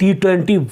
T20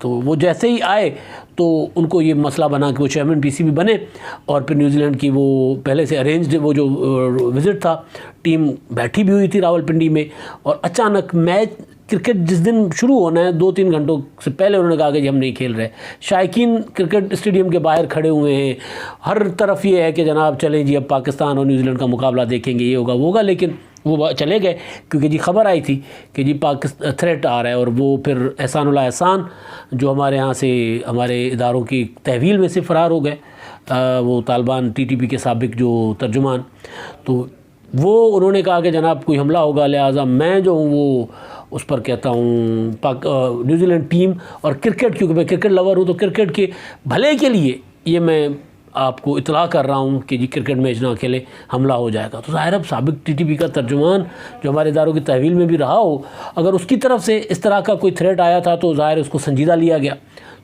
تو وہ جیسے ہی آئے تو ان کو یہ مسئلہ بنا کہ وہ چیئرمین پی سی بی بنے، اور پھر نیوزی لینڈ کی وہ پہلے سے ارینجڈ وہ جو وزٹ تھا، ٹیم بیٹھی بھی ہوئی تھی راولپنڈی میں، اور اچانک میچ کرکٹ جس دن شروع ہونا ہے 2-3 گھنٹوں سے پہلے انہوں نے کہا کہ جی ہم نہیں کھیل رہے۔ شائقین کرکٹ اسٹیڈیم کے باہر کھڑے ہوئے ہیں، ہر طرف یہ ہے کہ جناب چلیں جی اب پاکستان اور نیوزی لینڈ کا مقابلہ دیکھیں گے، یہ ہوگا وہ ہوگا، لیکن وہ چلے گئے کیونکہ جی خبر آئی تھی کہ جی تھریٹ آ رہا ہے، اور وہ پھر احسان اللہ احسان جو ہمارے ہاں سے ہمارے اداروں کی تحویل میں سے فرار ہو گئے، وہ طالبان ٹی ٹی پی کے سابق جو ترجمان، تو وہ انہوں نے کہا کہ جناب کوئی حملہ ہوگا، لہٰذا میں جو ہوں وہ اس پر کہتا ہوں نیوزی لینڈ ٹیم اور کرکٹ، کیونکہ میں کرکٹ لور ہوں تو کرکٹ کے بھلے کے لیے یہ میں آپ کو اطلاع کر رہا ہوں کہ جی کرکٹ میچ نہ کھیلے، حملہ ہو جائے گا۔ تو ظاہر اب سابق ٹی ٹی پی کا ترجمان جو ہمارے اداروں کی تحویل میں بھی رہا ہو، اگر اس کی طرف سے اس طرح کا کوئی تھریٹ آیا تھا تو ظاہر اس کو سنجیدہ لیا گیا،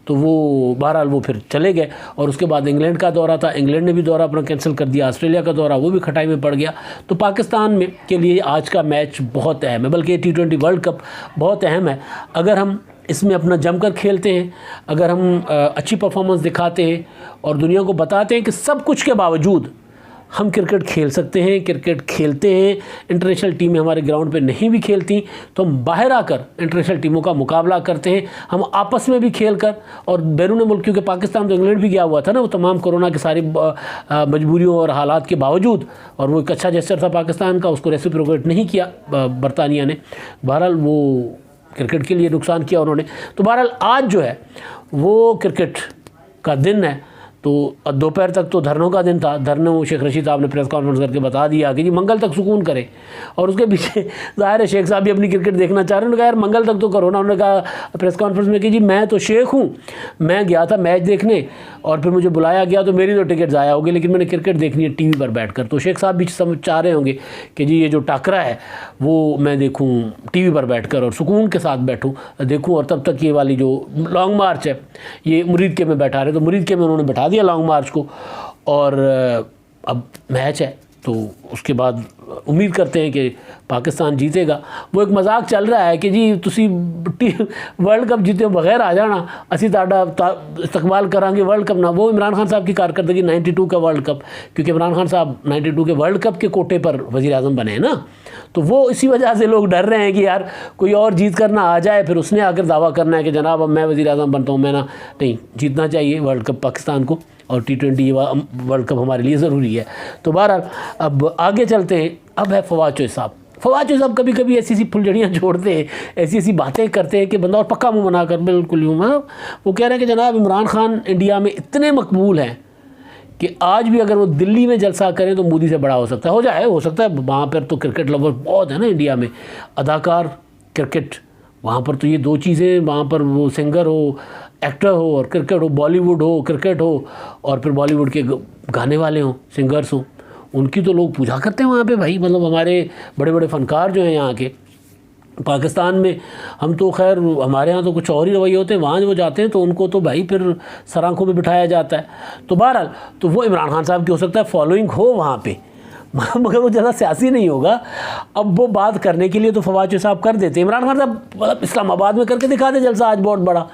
تو وہ بہرحال وہ پھر چلے گئے۔ اور اس کے بعد انگلینڈ کا دورہ تھا، انگلینڈ نے بھی دورہ اپنا کینسل کر دیا، آسٹریلیا کا دورہ وہ بھی کھٹائی میں پڑ گیا۔ تو پاکستان میں کے لیے آج کا میچ بہت اہم ہے، بلکہ T20 ورلڈ کپ بہت اہم ہے۔ اگر ہم اس میں اپنا جم کر کھیلتے ہیں، اگر ہم اچھی پرفارمنس دکھاتے ہیں اور دنیا کو بتاتے ہیں کہ سب کچھ کے باوجود ہم کرکٹ کھیل سکتے ہیں، کرکٹ کھیلتے ہیں، انٹرنیشنل ٹیمیں ہمارے گراؤنڈ پہ نہیں بھی کھیلتی تو ہم باہر آ کر انٹرنیشنل ٹیموں کا مقابلہ کرتے ہیں، ہم آپس میں بھی کھیل کر اور بیرون ملک، کیونکہ پاکستان تو انگلینڈ بھی گیا ہوا تھا نا، وہ تمام کورونا کی ساری مجبوریوں اور حالات کے باوجود، اور وہ ایک اچھا جیسچر تھا پاکستان کا، اس کو ریسیپروکیٹ نہیں کیا برطانیہ نے، بہرحال وہ کرکٹ کے لیے نقصان کیا انہوں نے۔ تو بہرحال آج جو ہے وہ کرکٹ کا دن ہے، تو دوپہر تک تو دھرنوں کا دن تھا، دھرنوں شیخ رشید صاحب نے پریس کانفرنس کر کے بتا دیا کہ جی منگل تک سکون کریں، اور اس کے پیچھے ظاہر ہے شیخ صاحب بھی اپنی کرکٹ دیکھنا چاہ رہے ہیں، انہوں نے کہا یار منگل تک تو کرو نا، انہوں نے کہا پریس کانفرنس میں کہ جی میں تو شیخ ہوں، میں گیا تھا میچ دیکھنے اور پھر مجھے بلایا گیا تو میری تو ٹکٹ ضائع ہو گئی، لیکن میں نے کرکٹ دیکھنی ہے ٹی وی پر بیٹھ کر۔ تو شیخ صاحب بھی چاہ رہے ہوں گے کہ جی یہ جو ٹاکرا ہے وہ میں دیکھوں ٹی وی پر بیٹھ کر اور سکون کے ساتھ بیٹھوں دیکھوں، اور تب تک یہ والی جو لانگ مارچ ہے یہ مرید کے میں بیٹھا رہے، تو مرید کے میں انہوں نے بٹھا دیا لانگ مارچ کو، اور اب میچ ہے تو اس کے بعد امید کرتے ہیں کہ پاکستان جیتے گا۔ وہ ایک مذاق چل رہا ہے کہ جی تسی ورلڈ کپ جیتے بغیر آ جانا، اسی تاڈا استقبال کریں گے ورلڈ کپ۔ نہ وہ عمران خان صاحب کی کارکردگی 92 کا ورلڈ کپ، کیونکہ عمران خان صاحب 92 کے ورلڈ کپ کے کوٹے پر وزیر اعظم بنے ہیں نا، تو وہ اسی وجہ سے لوگ ڈر رہے ہیں کہ یار کوئی اور جیت کرنا آ جائے، پھر اس نے آ کر دعویٰ کرنا ہے کہ جناب اب میں وزیر اعظم بنتا ہوں، میں نہ نہیں، جیتنا چاہیے ورلڈ کپ پاکستان کو، اور T20 ورلڈ کپ ہمارے لیے ضروری ہے۔ تو بہرحال اب آگے چلتے ہیں، اب ہے فواد چوہے صاحب۔ فواد چوہے صاحب کبھی کبھی ایسی پھلجھڑیاں چھوڑتے ہیں، ایسی باتیں کرتے ہیں کہ بندہ اور پکا منہ بنا کر بالکل یوں، وہ کہہ رہے ہیں کہ جناب عمران خان انڈیا میں اتنے مقبول ہیں کہ آج بھی اگر وہ دلی میں جلسہ کریں تو مودی سے بڑا ہو سکتا ہے، ہو سکتا ہے وہاں پر تو کرکٹ لور بہت ہے نا انڈیا میں، اداکار، کرکٹ، وہاں پر تو یہ دو چیزیں، وہاں پر وہ سنگر ہو، ایکٹر ہو اور کرکٹ ہو، بالی ووڈ ہو، کرکٹ ہو، اور پھر بالی ووڈ کے گانے والے ہوں، سنگرز ہوں، ان کی تو لوگ پوجا کرتے ہیں وہاں پہ بھائی، مطلب ہمارے بڑے بڑے فنکار جو ہیں یہاں کے۔ پاکستان میں ہم تو خیر ہمارے ہاں تو کچھ اور ہی رویے ہوتے ہیں، وہاں جو جاتے ہیں تو ان کو تو بھائی پھر سر آنکھوں میں بٹھایا جاتا ہے۔ تو بہرحال تو وہ عمران خان صاحب کی ہو سکتا ہے فالوئنگ ہو وہاں پہ، مگر وہ زیادہ سیاسی نہیں ہوگا۔ اب وہ بات کرنے کے لیے تو فواد چوہے صاحب کر دیتے، عمران خان صاحب مطلب اسلام آباد میں کر کے دکھا دیں جلسہ آج بہت بڑا،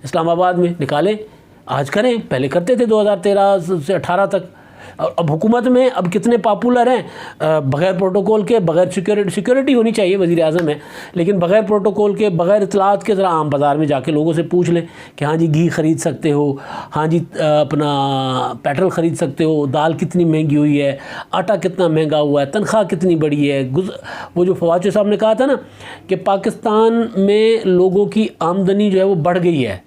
اسلام آباد میں نکالیں، آج کریں، پہلے کرتے تھے 2013 سے 18 تک۔ اب حکومت میں اب کتنے پاپولر ہیں، بغیر پروٹوکول کے، بغیر سیکیورٹی ہونی چاہیے، وزیر اعظم ہے، لیکن بغیر پروٹوکول کے، بغیر اطلاعات کے، ذرا عام بازار میں جا کے لوگوں سے پوچھ لیں کہ ہاں جی گھی خرید سکتے ہو، ہاں جی اپنا پیٹرول خرید سکتے ہو، دال کتنی مہنگی ہوئی ہے، آٹا کتنا مہنگا ہوا ہے، تنخواہ کتنی بڑی ہے۔ وہ جو فواد چوہے صاحب نے کہا تھا نا کہ پاکستان میں لوگوں کی آمدنی جو ہے وہ بڑھ گئی ہے،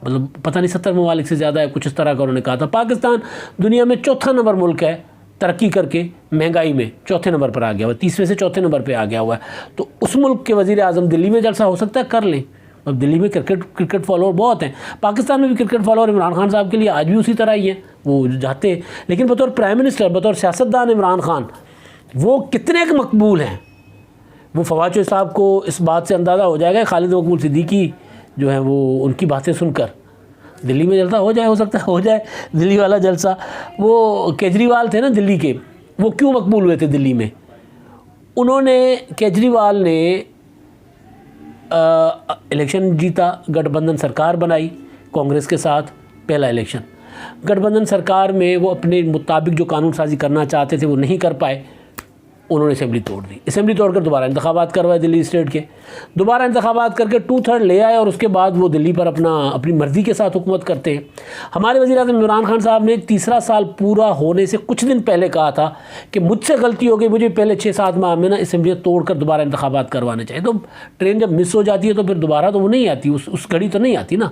مطلب پتہ نہیں 70 ممالک سے زیادہ ہے، کچھ اس طرح کا انہوں نے کہا تھا۔ پاکستان دنیا میں 4تھا نمبر ملک ہے ترقی کر کے، مہنگائی میں 4تھے نمبر پر آ گیا ہوا ہے، 30ویں سے 4تھے نمبر پہ آ گیا ہوا ہے۔ تو اس ملک کے وزیر اعظم دلی میں جلسہ ہو سکتا ہے، کر لیں۔ اب دلی میں کرکٹ فالوور بہت ہیں، پاکستان میں بھی کرکٹ فالوور عمران خان صاحب کے لیے آج بھی اسی طرح ہی ہیں، وہ جاتے ہیں، لیکن بطور پرائم منسٹر، بطور سیاستدان عمران خان وہ کتنے کے مقبول ہیں، وہ فواد چوہے صاحب کو اس بات سے اندازہ ہو جائے گا، خالد مقبول صدیقی جو ہیں وہ ان کی باتیں سن کر دلی میں جلسہ ہو جائے، ہو سکتا ہے ہو جائے دلی والا جلسہ۔ وہ کیجریوال تھے نا دلی کے، وہ کیوں مقبول ہوئے تھے دلی میں؟ انہوں نے، کیجریوال نے الیکشن جیتا، گٹھ بندھن سرکار بنائی کانگریس کے ساتھ، پہلا الیکشن گٹھ بندھن سرکار میں وہ اپنے مطابق جو قانون سازی کرنا چاہتے تھے وہ نہیں کر پائے، انہوں نے اسمبلی توڑ دی، اسمبلی توڑ کر دوبارہ انتخابات کروائے دلی اسٹیٹ کے، دوبارہ انتخابات کر کے 2/3 لے آئے، اور اس کے بعد وہ دلی پر اپنی مرضی کے ساتھ حکومت کرتے ہیں۔ ہمارے وزیر اعظم عمران خان صاحب نے تیسرا سال پورا ہونے سے کچھ دن پہلے کہا تھا کہ مجھ سے غلطی ہو گئی، مجھے پہلے 6-7 ماہ میں اسمبلی توڑ کر دوبارہ انتخابات کروانے چاہیے۔ تو ٹرین جب مس ہو جاتی ہے تو پھر دوبارہ تو وہ نہیں آتی، اس گھڑی تو نہیں آتی نا۔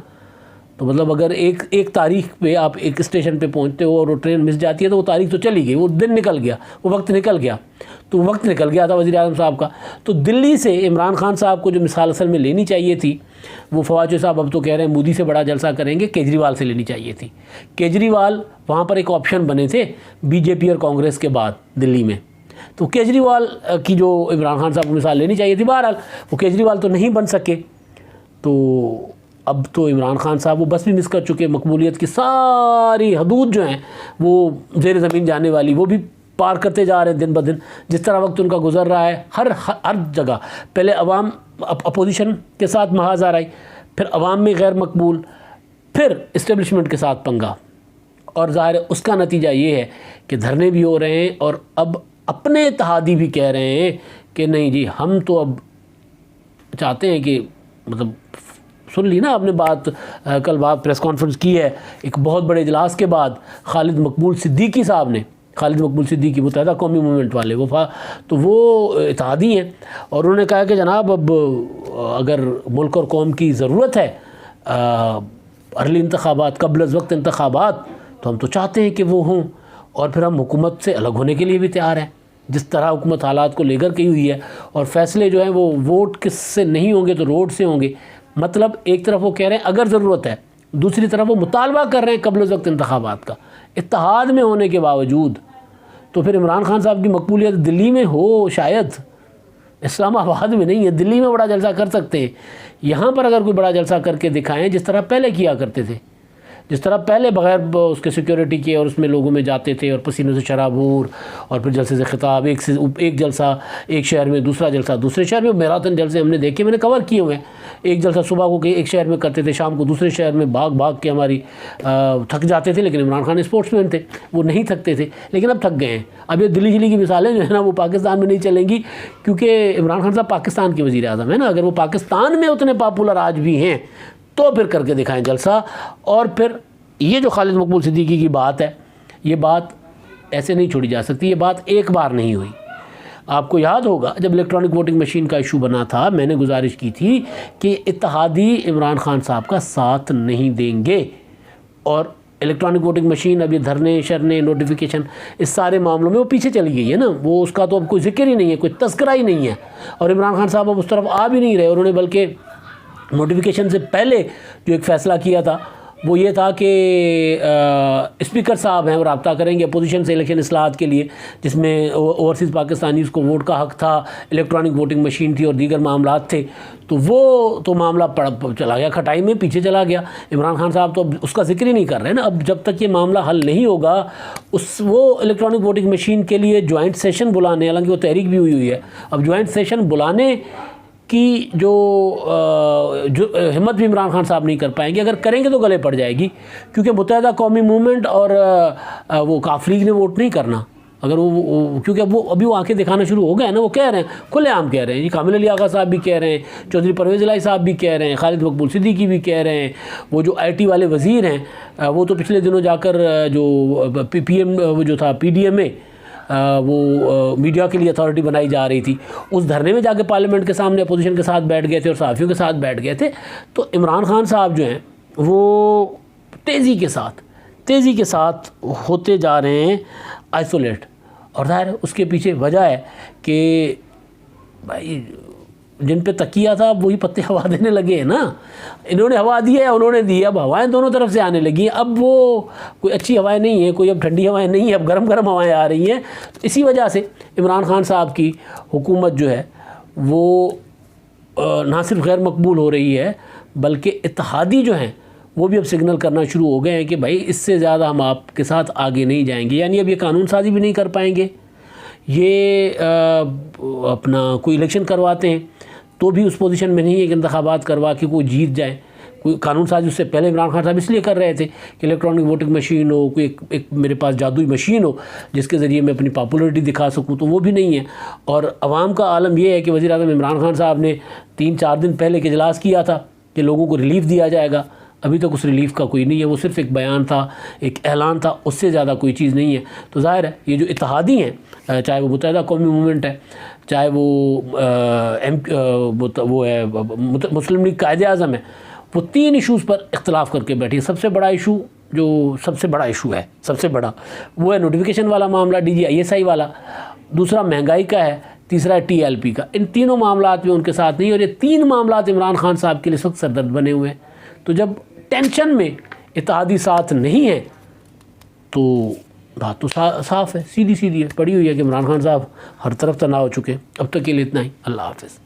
تو مطلب اگر ایک تاریخ پہ آپ ایک اسٹیشن پہ پہنچتے ہو اور وہ ٹرین مس جاتی ہے تو وہ تاریخ تو چلی گئی، وہ دن نکل گیا، وہ وقت نکل گیا، تو وقت نکل گیا تھا وزیر اعظم صاحب کا۔ تو دلی سے عمران خان صاحب کو جو مثال اصل میں لینی چاہیے تھی، وہ فواد صاحب اب تو کہہ رہے ہیں مودی سے بڑا جلسہ کریں گے، کیجریوال سے لینی چاہیے تھی۔ کیجریوال وہاں پر ایک آپشن بنے تھے بی جے پی اور کانگریس کے بعد دلی میں، تو کیجریوال کی جو عمران خان صاحب کو مثال لینی چاہیے تھی، بہرحال وہ کیجریوال تو نہیں بن سکے۔ تو اب تو عمران خان صاحب وہ بس بھی مس کر چکے، مقبولیت کی ساری حدود جو ہیں وہ زیر زمین جانے والی وہ بھی پار کرتے جا رہے ہیں دن بدن، جس طرح وقت ان کا گزر رہا ہے ہر جگہ۔ پہلے عوام اپوزیشن کے ساتھ محاذ آ رہی، پھر عوام میں غیر مقبول، پھر اسٹیبلشمنٹ کے ساتھ پنگا، اور ظاہر ہے اس کا نتیجہ یہ ہے کہ دھرنے بھی ہو رہے ہیں، اور اب اپنے اتحادی بھی کہہ رہے ہیں کہ نہیں جی ہم تو اب چاہتے ہیں کہ مطلب سن لی نا آپ نے بات، کل بات پریس کانفرنس کی ہے ایک بہت بڑے اجلاس کے بعد، خالد مقبول صدیقی صاحب نے، خالد مقبول صدیقی متحدہ قومی موومنٹ والے، تو وہ اتحادی ہیں، اور انہوں نے کہا کہ جناب اب اگر ملک اور قوم کی ضرورت ہے ارلی انتخابات، قبل از وقت انتخابات، تو ہم تو چاہتے ہیں کہ وہ ہوں، اور پھر ہم حکومت سے الگ ہونے کے لیے بھی تیار ہیں، جس طرح حکومت حالات کو لے کر کی ہوئی ہے، اور فیصلے جو ہیں وہ ووٹ کس سے نہیں ہوں گے تو روڈ سے ہوں گے۔ مطلب ایک طرف وہ کہہ رہے ہیں اگر ضرورت ہے، دوسری طرف وہ مطالبہ کر رہے ہیں قبل از وقت انتخابات کا، اتحاد میں ہونے کے باوجود۔ تو پھر عمران خان صاحب کی مقبولیت دلی میں ہو، شاید اسلام آباد میں نہیں ہے، دلی میں بڑا جلسہ کر سکتے ہیں، یہاں پر اگر کوئی بڑا جلسہ کر کے دکھائیں جس طرح پہلے کیا کرتے تھے، جس طرح پہلے بغیر اس کے سیکیورٹی کے اور اس میں لوگوں میں جاتے تھے اور پسینوں سے شرابور، اور پھر جلسے سے خطاب، ایک جلسہ ایک شہر میں، دوسرا جلسہ دوسرے شہر میں، میراتھن جلسے ہم نے دیکھے، میں نے کور کیے ہوئے ہیں۔ ایک جلسہ صبح کو ایک شہر میں کرتے تھے، شام کو دوسرے شہر میں، بھاگ کے ہماری تھک جاتے تھے، لیکن عمران خان اسپورٹس مین تھے، وہ نہیں تھکتے تھے، لیکن اب تھک گئے ہیں۔ اب یہ دلی کی مثالیں جو ہے نا وہ پاکستان میں نہیں چلیں گی، کیونکہ عمران خان صاحب پاکستان کے وزیر اعظم ہیں نا، اگر وہ پاکستان میں اتنے پاپولر آج بھی ہیں تو پھر کر کے دکھائیں جلسہ۔ اور پھر یہ جو خالد مقبول صدیقی کی بات ہے، یہ بات ایسے نہیں چھوڑی جا سکتی، یہ بات ایک بار نہیں ہوئی۔ آپ کو یاد ہوگا جب الیکٹرانک ووٹنگ مشین کا ایشو بنا تھا، میں نے گزارش کی تھی کہ اتحادی عمران خان صاحب کا ساتھ نہیں دیں گے، اور الیکٹرانک ووٹنگ مشین اب یہ دھرنے شرنے نوٹیفیکیشن اس سارے معاملوں میں وہ پیچھے چلی گئی ہے نا، وہ اس کا تو اب کوئی ذکر ہی نہیں ہے، کوئی تذکرہ ہی نہیں ہے، اور عمران خان صاحب اب اس طرف آ بھی نہیں رہے۔ انہوں نے بلکہ نوٹیفیکیشن سے پہلے جو ایک فیصلہ کیا تھا وہ یہ تھا کہ اسپیکر صاحب ہیں وہ رابطہ کریں گے اپوزیشن سے الیکشن اصلاحات کے لیے، جس میں اوورسیز پاکستانیز کو ووٹ کا حق تھا، الیکٹرانک ووٹنگ مشین تھی اور دیگر معاملات تھے، تو وہ تو معاملہ چلا گیا کھٹائی میں، پیچھے چلا گیا۔ عمران خان صاحب تو اب اس کا ذکر ہی نہیں کر رہے نا، اب جب تک یہ معاملہ حل نہیں ہوگا وہ الیکٹرانک ووٹنگ مشین کے لیے جوائنٹ سیشن بلانے، حالانکہ وہ تحریک بھی ہوئی ہے، اب جوائنٹ سیشن بلانے کی جو ہمت بھی عمران خان صاحب نہیں کر پائیں گے، اگر کریں گے تو گلے پڑ جائے گی، کیونکہ متحدہ قومی موومنٹ اور وہ کاف لیگ نے ووٹ نہیں کرنا، اگر وہ کیونکہ اب وہ ابھی وہ آنکھیں دکھانا شروع ہو گئے ہیں نا، وہ کہہ رہے ہیں کھلے عام کہہ رہے ہیں، جی کامل علی آغا صاحب بھی کہہ رہے ہیں، چودھری پرویز الہی صاحب بھی کہہ رہے ہیں، خالد مقبول صدیقی بھی کہہ رہے ہیں، وہ جو آئی ٹی والے وزیر ہیں وہ تو پچھلے دنوں جا کر جو پی ایم وہ جو تھا پی ڈی ایم اے وہ میڈیا کے لیے اتھارٹی بنائی جا رہی تھی، اس دھرنے میں جا کے پارلیمنٹ کے سامنے اپوزیشن کے ساتھ بیٹھ گئے تھے اور صحافیوں کے ساتھ بیٹھ گئے تھے۔ تو عمران خان صاحب جو ہیں وہ تیزی کے ساتھ ہوتے جا رہے ہیں آئسولیٹ، اور ظاہر اس کے پیچھے وجہ ہے کہ بھائی جن پہ تکیہ تھا وہی پتے ہوا دینے لگے ہیں نا، انہوں نے ہوا دی ہے، انہوں نے دی ہے، اب ہوائیں دونوں طرف سے آنے لگی ہیں، اب وہ کوئی اچھی ہوائیں نہیں ہیں، کوئی اب ٹھنڈی ہوائیں نہیں ہیں، اب گرم ہوائیں آ رہی ہیں۔ اسی وجہ سے عمران خان صاحب کی حکومت جو ہے وہ نہ صرف غیر مقبول ہو رہی ہے بلکہ اتحادی جو ہیں وہ بھی اب سگنل کرنا شروع ہو گئے ہیں کہ بھائی اس سے زیادہ ہم آپ کے ساتھ آگے نہیں جائیں گے، یعنی اب یہ قانون سازی بھی نہیں کر پائیں گے، یہ اپنا کوئی الیکشن کرواتے ہیں تو بھی اس پوزیشن میں نہیں ہے کہ انتخابات کروا کے کوئی جیت جائے. کوئی قانون سازی اس سے پہلے عمران خان صاحب اس لیے کر رہے تھے کہ الیکٹرانک ووٹنگ مشین ہو, کوئی ایک میرے پاس جادوئی مشین ہو جس کے ذریعے میں اپنی پاپولرٹی دکھا سکوں, تو وہ بھی نہیں ہے. اور عوام کا عالم یہ ہے کہ وزیر اعظم عمران خان صاحب نے 3-4 دن پہلے ایک اجلاس کیا تھا کہ لوگوں کو ریلیف دیا جائے گا. ابھی تک اس ریلیف کا کوئی نہیں ہے, وہ صرف ایک بیان تھا, ایک اعلان تھا, اس سے زیادہ کوئی چیز نہیں ہے. تو ظاہر ہے یہ جو اتحادی ہیں, چاہے وہ متحدہ قومی موومنٹ ہے, چاہے وہ ہے مسلم لیگ قائد اعظم ہے, وہ 3 ایشوز پر اختلاف کر کے بیٹھی. سب سے بڑا ایشو ہے سب سے بڑا وہ ہے نوٹیفیکیشن والا معاملہ, DGI-SI والا. دوسرا مہنگائی کا ہے. تیسرا ہے TLP کا. ان تینوں معاملات میں ان کے ساتھ نہیں, اور یہ 3 معاملات عمران خان صاحب کے لیے سخت سردرد بنے ہوئے ہیں. تو جب ٹینشن میں اتحادی ساتھ نہیں ہے تو بات تو صاف ہے, سیدھی ہے, پڑی ہوئی ہے کہ عمران خان صاحب ہر طرف تنہا ہو چکے. اب تک کے لیے اتنا ہی. اللہ حافظ.